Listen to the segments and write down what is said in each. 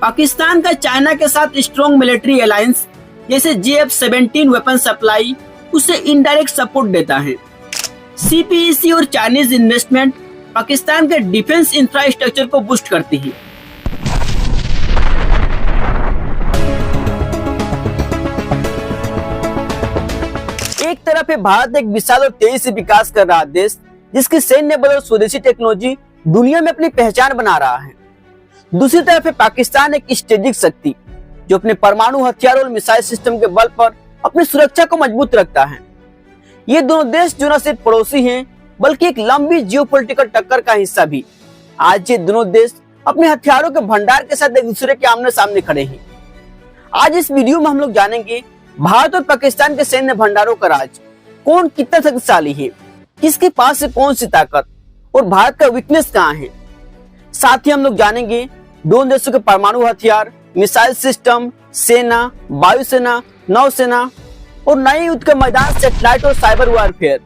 पाकिस्तान का चाइना के साथ स्ट्रॉन्ग मिलिट्री अलायंस जैसे JF-17 वेपन सप्लाई उसे इनडायरेक्ट सपोर्ट देता है। CPEC और चाइनीज इन्वेस्टमेंट पाकिस्तान के डिफेंस इंफ्रास्ट्रक्चर को बूस्ट करती है। एक तरफ है भारत एक विशाल और तेजी से विकास कर रहा देश जिसकी सैन्य बल और स्वदेशी टेक्नोलॉजी दुनिया में अपनी पहचान बना रहा है। दूसरी तरफ है पाकिस्तान एक स्ट्रेटेजिक शक्ति जो अपने परमाणु हथियार और मिसाइल सिस्टम के बल पर अपनी सुरक्षा को मजबूत रखता है। ये दोनों देश जो न सिर्फ पड़ोसी हैं बल्कि एक लंबी जियोपॉलिटिकल टक्कर का हिस्सा भी। आज ये दोनों देश अपने हथियारों के भंडार के साथ एक दूसरे के आमने सामने खड़े हैं। आज इस वीडियो में हम लोग जानेंगे भारत और पाकिस्तान के सैन्य भंडारों का राज, कौन कितना शक्तिशाली है, किसके पास है कौन सी ताकत और भारत का वीकनेस कहाँ है। साथ ही हम लोग जानेंगे दोनों देशों के परमाणु हथियार, मिसाइल सिस्टम, सेना, वायुसेना, नौसेना और नए युद्ध के मैदान, सैटेलाइट और साइबर वॉरफेयर।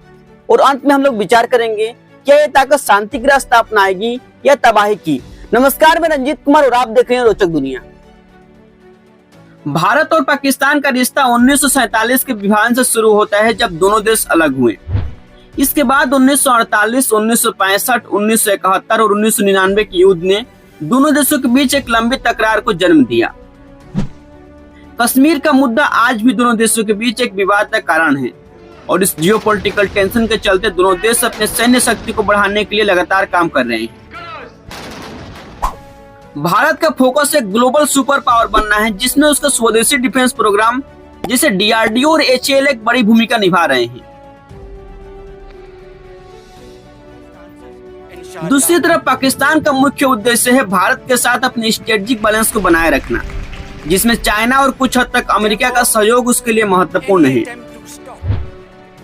और अंत में हम लोग विचार करेंगे क्या ये ताकत शांति की रास्ता अपनाएगी या तबाही की। नमस्कार, मैं रंजीत कुमार और आप देख रहे हैं रोचक दुनिया। भारत और पाकिस्तान का रिश्ता 1947 के विभाजन से शुरू होता है जब दोनों देश अलग हुए। इसके बाद 1948, 1965, 1971 और 1999 के युद्ध ने दोनों देशों के बीच एक लंबी तकरार को जन्म दिया। कश्मीर का मुद्दा आज भी दोनों देशों के बीच एक विवाद का कारण है और इस जियोपॉलिटिकल टेंशन के चलते दोनों देश अपने सैन्य शक्ति को बढ़ाने के लिए लगातार काम कर रहे हैं। भारत का फोकस एक ग्लोबल सुपर पावर बनना है जिसमें उसका स्वदेशी डिफेंस प्रोग्राम जैसे DRDO और HAL एक बड़ी भूमिका निभा रहे हैं। दूसरी तरफ पाकिस्तान का मुख्य उद्देश्य है भारत के साथ अपने स्ट्रेटेजिक बैलेंस को बनाए रखना, जिसमें चाइना और कुछ हद तक अमेरिका का सहयोग उसके लिए महत्वपूर्ण है।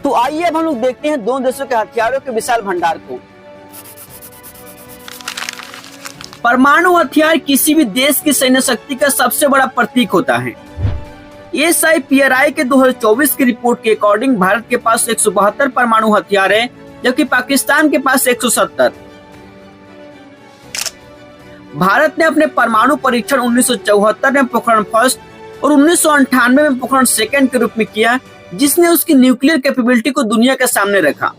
तो आइए अब हम लोग देखते हैं दोनों देशों के हथियारों के विशाल भंडार को। परमाणु हथियार किसी भी देश की सैन्य शक्ति का सबसे बड़ा प्रतीक होता है। SIPRI के 2024 की रिपोर्ट के अकॉर्डिंग भारत के पास 172 परमाणु हथियार है जबकि पाकिस्तान के पास 170। भारत ने अपने परमाणु परीक्षण 1974 में पोखरण फर्स्ट और 1998 में पोखरण सेकेंड के रूप में किया, जिसने उसकी न्यूक्लियर कैपेबिलिटी को दुनिया के सामने रखा।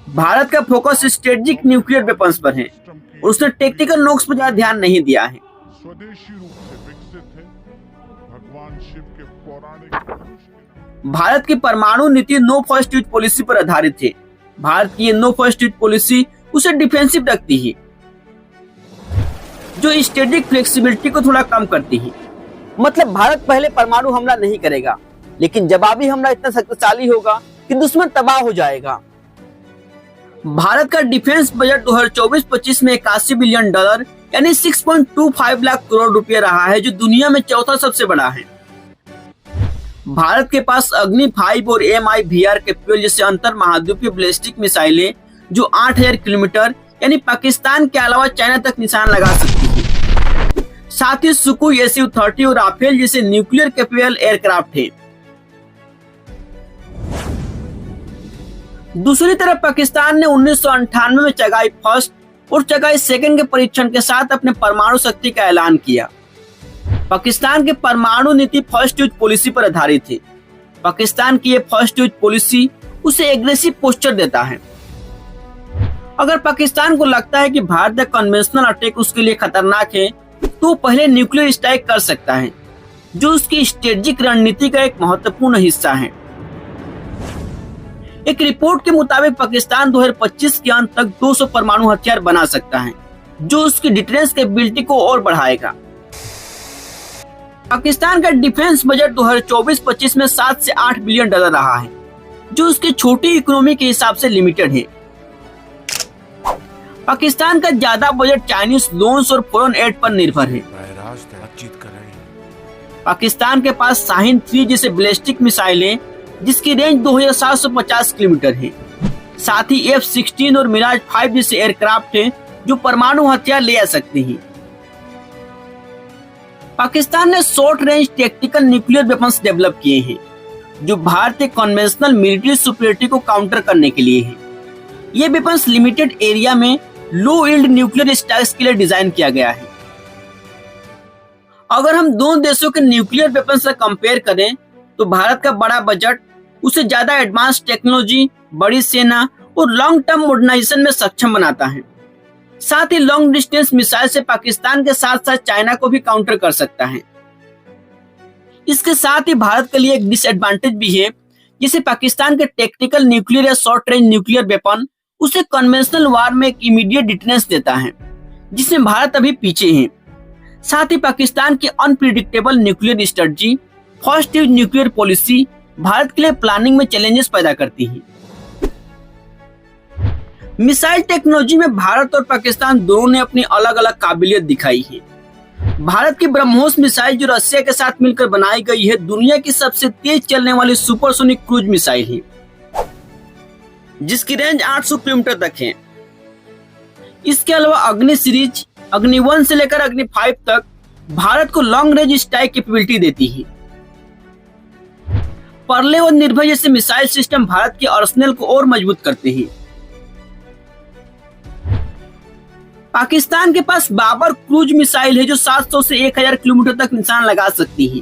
भारत का फोकस स्ट्रेटेजिक न्यूक्लियर वेपन्स पर है और उसने टेक्निकल नोक्स पर ज्यादा ध्यान नहीं दिया है। स्वदेशी रूप से विकसित है, भगवान शिव के पौराणिक। भारत की परमाणु नीति नो फर्स्ट यूज पॉलिसी पर आधारित है। भारत की ये नो फर्स्ट यूज पॉलिसी उसे डिफेंसिव रखती है, जो स्ट्रेटेजिक फ्लेक्सिबिलिटी को थोड़ा कम करती है। मतलब भारत पहले परमाणु हमला नहीं करेगा, लेकिन जवाबी हमला इतना शक्तिशाली होगा कि दुश्मन तबाह हो जाएगा। भारत का डिफेंस बजट 2024-25 में $81 बिलियन यानी 6.25 लाख करोड़ रुपया रहा है, जो दुनिया में चौथा सबसे बड़ा है। भारत के पास अग्नि 5 और MIVR कैपेबल जैसे अंतर महाद्वीपीय बैलिस्टिक मिसाइलें जो 8000 किलोमीटर यानी पाकिस्तान के अलावा चाइना तक निशान लगा सकती है। साथ ही सुखोई Su-30 और राफेल जैसे न्यूक्लियर कैपेबल एयरक्राफ्ट है। दूसरी तरफ पाकिस्तान ने 1998 में चगाई फर्स्ट और चगाई सेकंड के परीक्षण के साथ अपने परमाणु शक्ति का ऐलान किया। पाकिस्तान की परमाणु नीति फर्स्ट यूज पॉलिसी पर आधारित है। पाकिस्तान की ये फर्स्ट यूज पॉलिसी उसे एग्रेसिव पोस्चर देता है। अगर पाकिस्तान को लगता है कि भारत का कन्वेंशनल अटैक उसके लिए खतरनाक है तो पहले न्यूक्लियर स्ट्राइक कर सकता है, जो उसकी स्ट्रेटेजिक रणनीति का एक महत्वपूर्ण हिस्सा है। एक रिपोर्ट के मुताबिक पाकिस्तान 2025 के अंत तक 200 परमाणु हथियार बना सकता है, जो उसकी डिफेंस कैपेबिलिटी को और बढ़ाएगा। पाकिस्तान का डिफेंस बजट 2024-25 में $7 से $8 बिलियन रहा है, जो उसकी छोटी इकोनॉमी के हिसाब से लिमिटेड है। पाकिस्तान का ज्यादा बजट चाइनीज लोन्स और फॉरेन एड पर निर्भर है। पाकिस्तान के पास शाहीन 3 जैसे बैलिस्टिक मिसाइलें जिसकी रेंज 2750 किलोमीटर है। साथ ही F-16 और मिराज 5 जैसे एयरक्राफ्ट हैं जो परमाणु हथियार ले आ सकते हैं। पाकिस्तान ने short range tactical nuclear weapons develop किए हैं जो भारतीय कन्वेंशनल मिलिट्री सुपीरियरिटी को काउंटर करने के लिए है। ये वेपन्स लिमिटेड एरिया में लो यील्ड न्यूक्लियर स्ट्राइक्स के लिए डिजाइन किया गया है। अगर हम दोनों देशों के न्यूक्लियर वेपन्स से कंपेयर करें तो भारत का बड़ा बजट उसे ज्यादा एडवांस टेक्नोलॉजी, बड़ी सेना और लॉन्ग टर्म मॉडर्नाइजेशन में सक्षम बनाता है। साथ ही लॉन्ग डिस्टेंस मिसाइल से पाकिस्तान के साथ साथ चाइना को भी काउंटर कर सकता है। इसके साथ ही भारत के लिए एक डिसएडवांटेज भी है, जिसे पाकिस्तान के टेक्टिकल न्यूक्लियर या शॉर्ट रेंज न्यूक्लियर वेपन उसे कन्वेंशनल वार में एक इमीडिएट डिटरेंस देता है, जिसमें भारत अभी पीछे है। साथ ही पाकिस्तान की unpredictable nuclear strategy, first use nuclear policy Bharat के लिए प्लानिंग में चैलेंजेस पैदा करती है। मिसाइल टेक्नोलॉजी में भारत और पाकिस्तान दोनों ने अपनी अलग अलग काबिलियत दिखाई है। भारत की ब्रह्मोस मिसाइल जो रशिया के साथ मिलकर बनाई गई है, दुनिया की सबसे तेज चलने वाली सुपरसोनिक क्रूज मिसाइल है, जिसकी रेंज 800 किलोमीटर तक है। इसके अलावा अग्नि सीरीज, अग्नि 1 से लेकर अग्नि 5 तक भारत को लॉन्ग रेंज स्ट्राइक कैपेबिलिटी देती है। परले और निर्भय जैसे मिसाइल सिस्टम भारत के आर्सेनल को और मजबूत करते हैं। पाकिस्तान के पास बाबर क्रूज मिसाइल है जो 700 से 1000 किलोमीटर तक निशान लगा सकती है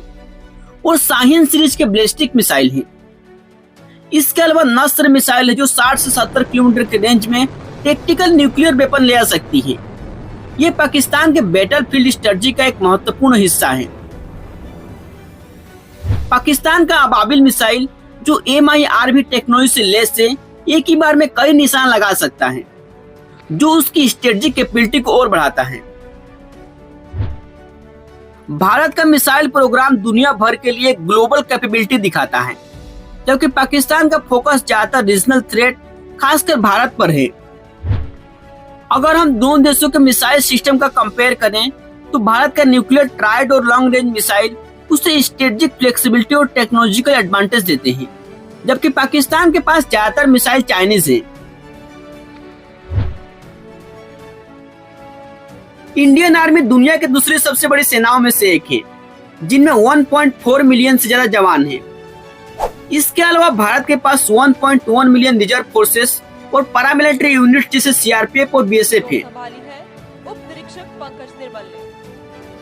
और शाहीन सीरीज के बैलिस्टिक मिसाइल है। इसके अलावा नस्र मिसाइल है जो 60 से 70 किलोमीटर के रेंज में टैक्टिकल न्यूक्लियर वेपन ले आ सकती है। ये पाकिस्तान के बैटलफील्ड स्ट्रेटजी का एक महत्वपूर्ण हिस्सा है। पाकिस्तान का अबाबिल मिसाइल जो MIRV टेक्नोलॉजी से लैस है, एक ही बार में कई निशान लगा सकता है, जो उसकी स्ट्रेटजिक कैपेबिलिटी को और बढ़ाता है। भारत का मिसाइल प्रोग्राम दुनिया भर के लिए ग्लोबल कैपेबिलिटी दिखाता है, जबकि पाकिस्तान का फोकस ज्यादातर रीजनल थ्रेट, खासकर भारत पर है। अगर हम दोनों देशों के मिसाइल सिस्टम का कंपेयर करें तो भारत का न्यूक्लियर ट्राइड और लॉन्ग रेंज मिसाइल उसे स्ट्रेटजिक फ्लेक्सिबिलिटी और टेक्नोलॉजिकल एडवांटेज देते हैं, जबकि पाकिस्तान के पास ज्यादातर मिसाइल चाइनीज है। इंडियन आर्मी दुनिया के दूसरी सबसे बड़ी सेनाओं में से एक है, जिनमें 1.4 मिलियन से ज्यादा जवान हैं। इसके अलावा भारत के पास 1.1 मिलियन रिजर्व फोर्सेस और पैरामिलिट्री यूनिट जैसे CRPF और BSF है।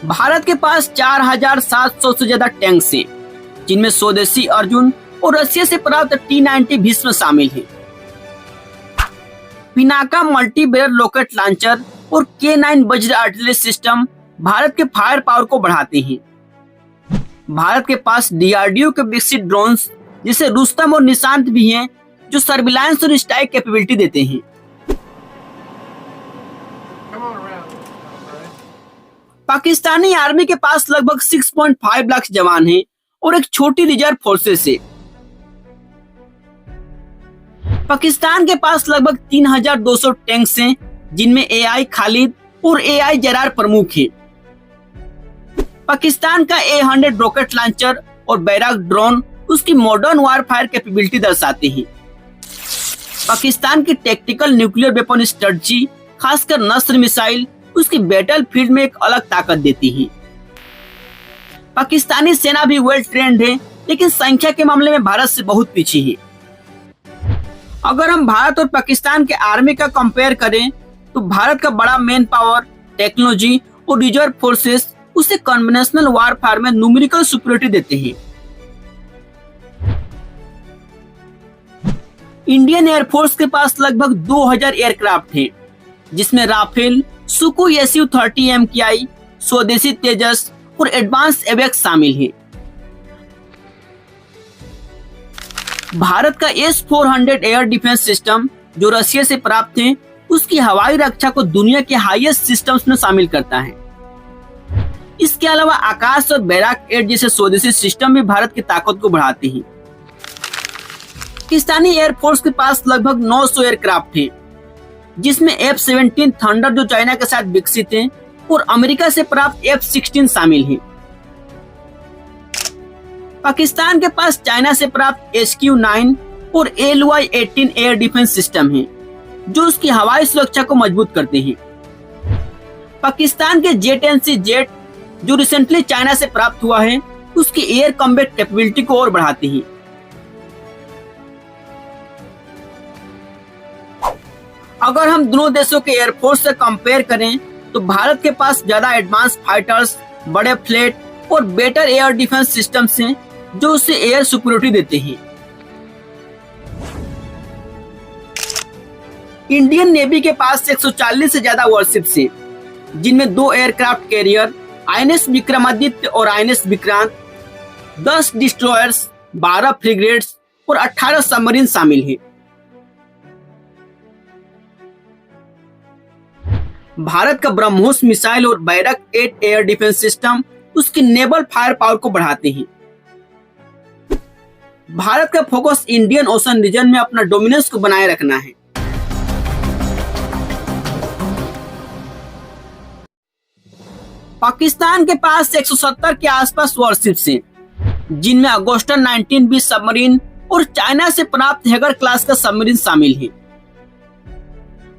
भारत के पास 4700 से ज्यादा टैंक्स हैं, जिनमें स्वदेशी अर्जुन और रशिया से प्राप्त T-90 भीष्म शामिल है। Pinaka multi barrel rocket launcher और K9 वज्र आर्टिलरी सिस्टम भारत के फायर पावर को बढ़ाते हैं। भारत के पास DRDO के विकसित ड्रोन्स जैसे रुस्तम और निशांत भी हैं, जो सर्विलांस और स्ट्राइक कैपेबिलिटी देते हैं। पाकिस्तानी आर्मी के पास लगभग 6.5 लाख जवान हैं और एक छोटी रिजर्व फोर्सेस है। पाकिस्तान के पास लगभग 3200 टैंक्स हैं, जिनमें AI खालिद और AI जरार प्रमुख है। पाकिस्तान का A100 रॉकेट लॉन्चर और बैराक ड्रोन उसकी मॉडर्न वारफायर कैपेबिलिटी दर्शाते हैं। पाकिस्तान की टैक्टिकल न्यूक्लियर वेपन स्ट्रेटजी, खासकर नस्र मिसाइल, उसकी बैटलफील्ड में एक अलग ताकत देती है। पाकिस्तानी सेना भी वेल ट्रेंड है, लेकिन संख्या के मामले में भारत से बहुत पीछे है। अगर हम भारत और पाकिस्तान के आर्मी का कंपेयर करें तो भारत का बड़ा मैन पावर, टेक्नोलॉजी और रिजर्व फोर्सेस उसे कन्वेंशनल वारफेयर में न्यूमेरिकल सुपीरियरिटी देते हैं। इंडियन एयरफोर्स के पास लगभग 2000 एयरक्राफ्ट हैं, जिसमें राफेल, सुखोई Su-30 MKI, स्वदेशी तेजस और एडवांस एवेक्स शामिल है। भारत का S-400 एयर डिफेंस सिस्टम जो रशिया से प्राप्त है, उसकी हवाई रक्षा को दुनिया के हाईएस्ट सिस्टम्स में शामिल करता है। इसके अलावा आकाश और बैराक 8 जैसे स्वदेशी सिस्टम भी भारत की ताकत को बढ़ाते हैं। पाकिस्तानी एयरफोर्स के पास लगभग 900 एयरक्राफ्ट हैं, जिसमें F-17 थंडर जो चाइना के साथ विकसित है और अमेरिका से प्राप्त F-16 शामिल है। पाकिस्तान के पास चाइना से प्राप्त HQ-9 और LY-18 एयर डिफेंस सिस्टम है, जो उसकी हवाई सुरक्षा को मजबूत करते हैं। पाकिस्तान के जेट एंड सी जेट जो रिसेंटली चाइना से प्राप्त हुआ है, उसकी एयर कॉम्बैट कैपेबिलिटी को और बढ़ाती है। अगर हम दोनों देशों के एयरफोर्स से कंपेयर करें तो भारत के पास ज्यादा एडवांस फाइटर्स, बड़े फ्लेट और बेटर एयर डिफेंस सिस्टम्स हैं जो उसे एयर सुपीरियरिटी देते हैं। इंडियन नेवी के पास 140 से ज्यादा वॉरशिप्स हैं, जिनमें 2 एयरक्राफ्ट कैरियर आईएनएस विक्रमादित्य और आईएनएस विक्रांत, 10 डिस्ट्रॉयर्स, 12 फ्रिगेट्स और 18 सबमरीन शामिल हैं। भारत का ब्रह्मोस मिसाइल और बैरक 8 एयर डिफेंस सिस्टम उसकी नेवल फायर पावर को बढ़ाते हैं। भारत का फोकस इंडियन ओशन रीजन में अपना डोमिनेंस को बनाए रखना है। पाकिस्तान के पास 170 के आसपास वॉरशिप्स हैं, जिनमें अगोस्टन 19B सबमरीन और चाइना से प्राप्त हैगर क्लास का सबमरीन शामिल है।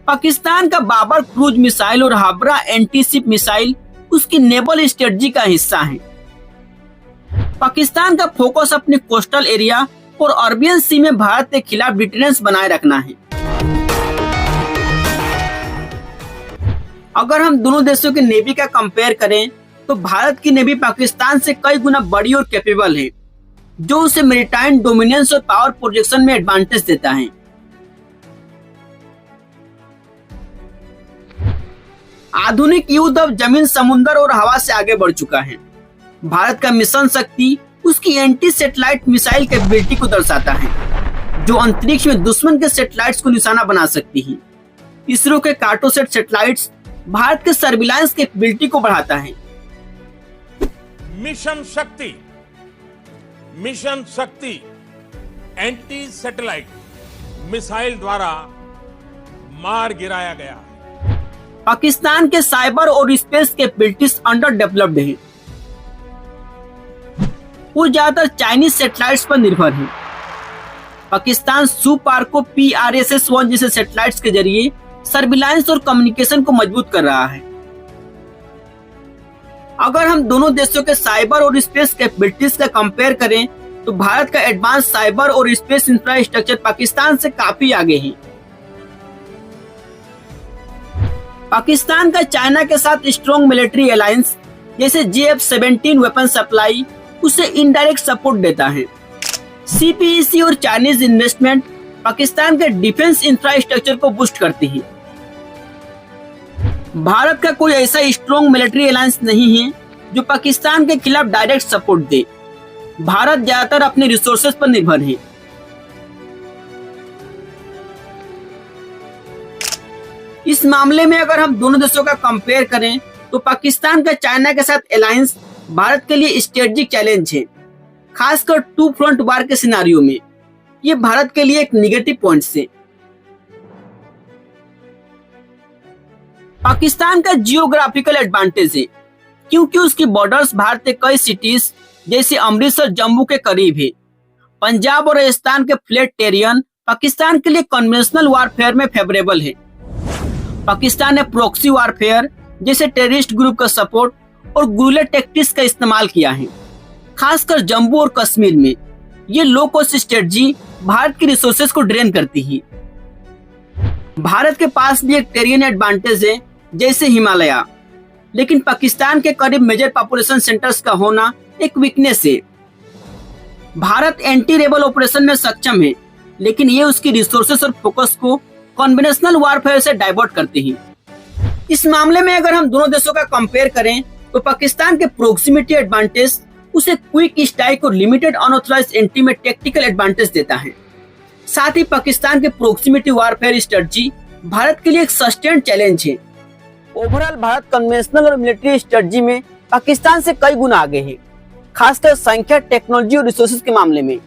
पाकिस्तान का बाबर क्रूज मिसाइल और हाबरा एंटी शिप मिसाइल उसकी नेवल स्ट्रेटजी का हिस्सा है। पाकिस्तान का फोकस अपने कोस्टल एरिया और अरबियन सी में भारत के खिलाफ डिटेरेंस बनाए रखना है। अगर हम दोनों देशों के नेवी का कंपेयर करें तो भारत की नेवी पाकिस्तान से कई गुना बड़ी और कैपेबल है, जो उसे मैरीटाइम डोमिनेंस और पावर प्रोजेक्शन में एडवांटेज देता है। आधुनिक युद्ध अब जमीन, समुद्र और हवा से आगे बढ़ चुका है। भारत का मिशन शक्ति उसकी एंटी सैटेलाइट मिसाइल कैपेबिलिटी को दर्शाता है, जो अंतरिक्ष में दुश्मन के सैटेलाइट्स को निशाना बना सकती है। इसरो के कार्टोसैट सैटेलाइट्स भारत के सर्विलांस कैपेबिलिटी को बढ़ाता है। मिशन शक्ति एंटी सैटेलाइट मिसाइल द्वारा मार गिराया गया। पाकिस्तान के साइबर और स्पेस कैपेबिलिटीज अंडर डेवलप्ड है। वो ज्यादातर चाइनीज सैटेलाइट्स पर निर्भर है। पाकिस्तान सुपार्को PRSS-1 जैसे सैटेलाइट्स के जरिए सर्विलांस और कम्युनिकेशन को मजबूत कर रहा है। अगर हम दोनों देशों के साइबर और स्पेस कैपेबिलिटीज का कंपेयर करें तो भारत का एडवांस साइबर और स्पेस इंफ्रास्ट्रक्चर पाकिस्तान से काफी आगे है। पाकिस्तान का चाइना के साथ स्ट्रॉन्ग मिलिट्री अलायंस जैसे JF-17 वेपन सप्लाई उसे इनडायरेक्ट सपोर्ट देता है। CPEC और चाइनीज इन्वेस्टमेंट पाकिस्तान के डिफेंस इंफ्रास्ट्रक्चर को बूस्ट करती है। भारत का कोई ऐसा स्ट्रॉन्ग मिलिट्री अलायंस नहीं है जो पाकिस्तान के खिलाफ डायरेक्ट सपोर्ट दे। भारत ज्यादातर अपने रिसोर्सेज पर निर्भर है। इस मामले में अगर हम दोनों देशों का कंपेयर करें तो पाकिस्तान का चाइना के साथ अलायंस भारत के लिए स्ट्रेटेजिक चैलेंज है, खासकर 2 फ्रंट वार के सिनारियो में। ये भारत के लिए एक निगेटिव पॉइंट है। पाकिस्तान का जियोग्राफिकल एडवांटेज है, क्योंकि उसकी बॉर्डर्स भारत के कई सिटीज जैसे अमृतसर, जम्मू के करीब है। पंजाब और राजस्थान के फ्लैट टेरियन पाकिस्तान के लिए कन्वेंशनल वारफेयर में फेवरेबल है। पाकिस्तान ने प्रॉक्सी वारफेयर जैसे टेररिस्ट ग्रुप का सपोर्ट और गुरिल्ला टैक्टिक्स का इस्तेमाल किया है, खासकर जम्मू और कश्मीर में। ये लो कॉस्ट स्ट्रेटजी भारत की रिसोर्सेज को ड्रेन करती है। भारत के पास भी एक टेरियन एडवांटेज है जैसे हिमालय, लेकिन पाकिस्तान के करीब मेजर पॉपुलेशन सेंटर्स का होना एक वीकनेस है। भारत एंटी रेबल ऑपरेशन में सक्षम है, लेकिन ये उसकी रिसोर्सेज और फोकस को कन्वेंशनल वारफेयर से डाइवर्ट करते हैं। इस मामले में अगर हम दोनों देशों का कंपेयर करें तो पाकिस्तान के प्रोक्सिमिटी एडवांटेज उसे क्विक स्ट्राइक और लिमिटेड अनऑथराइज्ड एंट्री में टेक्टिकल एडवांटेज देता है। साथ ही पाकिस्तान के प्रोक्सिमिटी वारफेयर स्ट्रेटजी भारत के लिए एक सस्टेन्ड चैलेंज है। ओवरऑल भारत कन्वेंशनल और मिलिट्री स्ट्रेटजी में पाकिस्तान से कई गुना आगे है, खासकर संख्या, टेक्नोलॉजी और रिसोर्सेज के मामले में।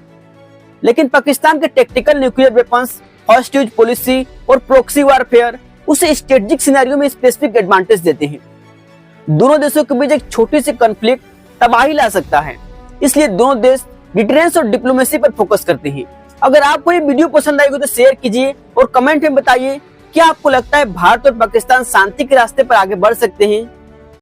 लेकिन पाकिस्तान के tactical nuclear weapons, first use policy और प्रोक्सी वारफेयर उसे स्ट्रेटेजिक सिनेरियो में स्पेसिफिक एडवांटेज देते हैं। दोनों देशों के बीच एक छोटी सी कॉन्फ्लिक्ट तबाही ला सकता है, इसलिए दोनों देश डिटेरेंस और डिप्लोमेसी पर फोकस करते हैं। अगर आपको ये वीडियो पसंद आई हो तो शेयर कीजिए और कमेंट में बताइए क्या आपको लगता है भारत और पाकिस्तान शांति के रास्ते पर आगे बढ़ सकते हैं।